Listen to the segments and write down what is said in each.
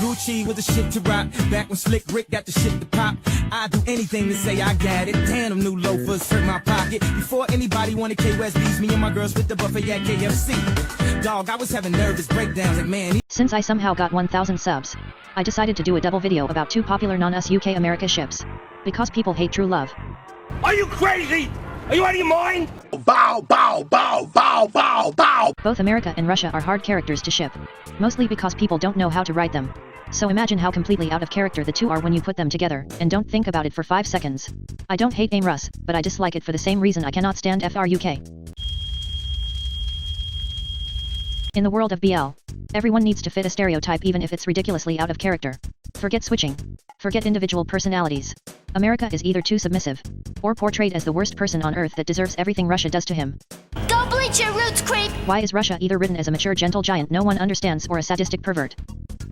Gucci with the shit to rock. Back when Slick Rick got the shit to pop. I'd do anything to say I got it. Damn, them new loafers hurt my pocket. Before anybody wanted K-West me and my girls split the buffet at KFC. Dog, I was having nervous breakdowns like, man. Since I somehow got 1,000 subs, I decided to do a double video about two popular non-US UK America ships. Because people hate true love. Are you crazy? Are you out of your mind? Bow, bow, bow, bow, bow, bow. Both America and Russia are hard characters to ship. Mostly because people don't know how to write them. So imagine how completely out of character the two are when you put them together, and don't think about it for 5 seconds. I don't hate AmeRus, but I dislike it for the same reason I cannot stand FRUK. In the world of BL, everyone needs to fit a stereotype even if it's ridiculously out of character. Forget switching. Forget individual personalities. America is either too submissive, or portrayed as the worst person on earth that deserves everything Russia does to him. Go bleach your roots, creep! Why is Russia either written as a mature gentle giant no one understands or a sadistic pervert?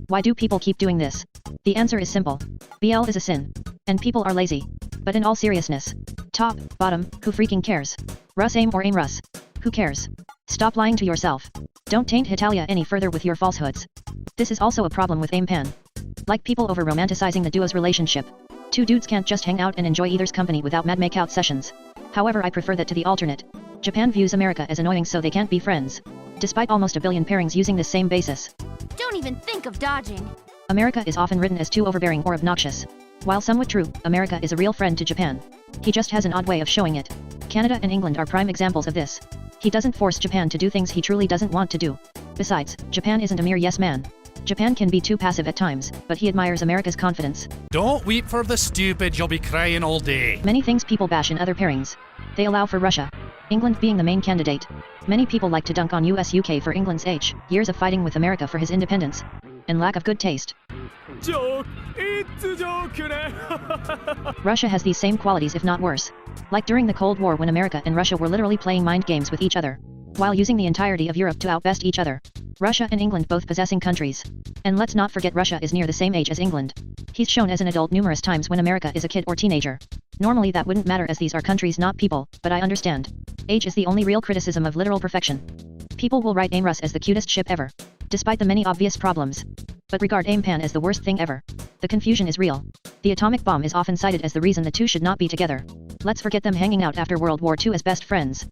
Why do people keep doing this? The answer is simple. BL is a sin. And people are lazy. But in all seriousness, top, bottom, who freaking cares? Rus aim or AmeRus? Who cares? Stop lying to yourself. Don't taint Hetalia any further with your falsehoods. This is also a problem with AmePan. Like people over romanticizing the duo's relationship. Two dudes can't just hang out and enjoy either's company without mad makeout sessions. However, I prefer that to the alternate. Japan views America as annoying so they can't be friends. Despite almost a billion pairings using this same basis. Don't even think of dodging. America is often written as too overbearing or obnoxious. While somewhat true, America is a real friend to Japan. He just has an odd way of showing it. Canada and England are prime examples of this. He doesn't force Japan to do things he truly doesn't want to do. Besides, Japan isn't a mere yes man. Japan can be too passive at times, but he admires America's confidence. Don't weep for the stupid, you'll be crying all day. Many things people bash in other pairings. They allow for Russia. England being the main candidate. Many people like to dunk on US UK for England's years of fighting with America for his independence. And lack of good taste. Joke. It's a joke. Russia has these same qualities if not worse. Like during the Cold War when America and Russia were literally playing mind games with each other. While using the entirety of Europe to outbest each other. Russia and England both possessing countries. And let's not forget Russia is near the same age as England. He's shown as an adult numerous times when America is a kid or teenager. Normally that wouldn't matter as these are countries not people, but I understand. Age is the only real criticism of literal perfection. People will write AmeRus as the cutest ship ever. Despite the many obvious problems. But regard AmePan as the worst thing ever. The confusion is real. The atomic bomb is often cited as the reason the two should not be together. Let's forget them hanging out after World War II as best friends.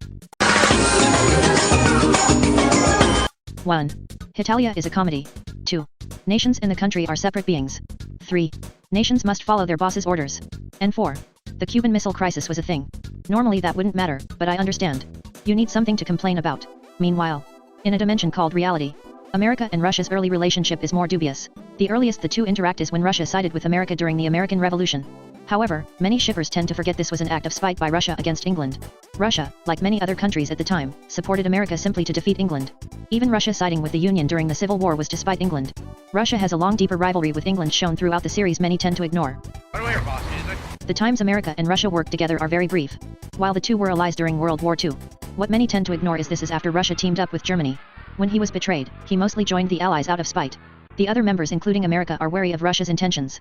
1. Hetalia is a comedy. 2. Nations in the country are separate beings. 3. Nations must follow their boss's orders. And 4. The Cuban Missile Crisis was a thing. Normally that wouldn't matter, but I understand. You need something to complain about. Meanwhile, in a dimension called reality, America and Russia's early relationship is more dubious. The earliest the two interact is when Russia sided with America during the American Revolution. However, many shippers tend to forget this was an act of spite by Russia against England. Russia, like many other countries at the time, supported America simply to defeat England. Even Russia siding with the Union during the Civil War was to spite England. Russia has a long deeper rivalry with England shown throughout the series many tend to ignore. The times America and Russia worked together are very brief. While the two were allies during World War II. What many tend to ignore is this is after Russia teamed up with Germany. When he was betrayed, he mostly joined the Allies out of spite. The other members including America are wary of Russia's intentions.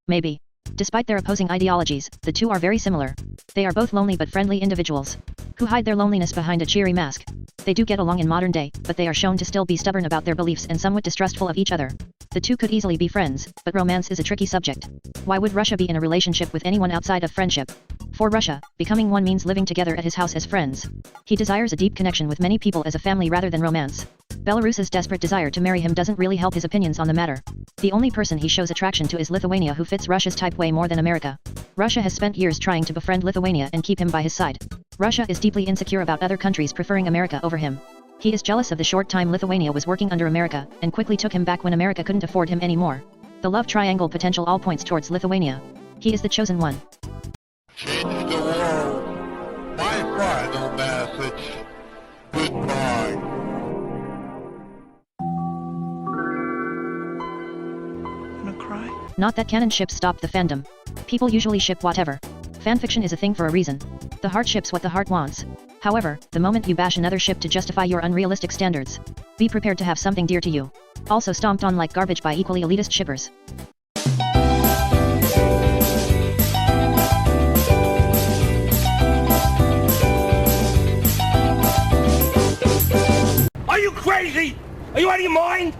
Maybe. Despite their opposing ideologies, the two are very similar. They are both lonely but friendly individuals, who hide their loneliness behind a cheery mask. They do get along in modern day, but they are shown to still be stubborn about their beliefs and somewhat distrustful of each other. The two could easily be friends, but romance is a tricky subject. Why would Russia be in a relationship with anyone outside of friendship? For Russia, becoming one means living together at his house as friends. He desires a deep connection with many people as a family rather than romance. Belarus's desperate desire to marry him doesn't really help his opinions on the matter. The only person he shows attraction to is Lithuania, who fits Russia's type way more than America. Russia has spent years trying to befriend Lithuania and keep him by his side. Russia is deeply insecure about other countries preferring America over him. He is jealous of the short time Lithuania was working under America, and quickly took him back when America couldn't afford him anymore. The love triangle potential all points towards Lithuania. He is the chosen one. Change the world. My final message. Goodbye. Gonna cry? Not that canon ships stopped the fandom. People usually ship whatever. Fanfiction is a thing for a reason. The heart ships what the heart wants. However, the moment you bash another ship to justify your unrealistic standards, be prepared to have something dear to you also stomped on like garbage by equally elitist shippers. crazy? Are you out of your mind?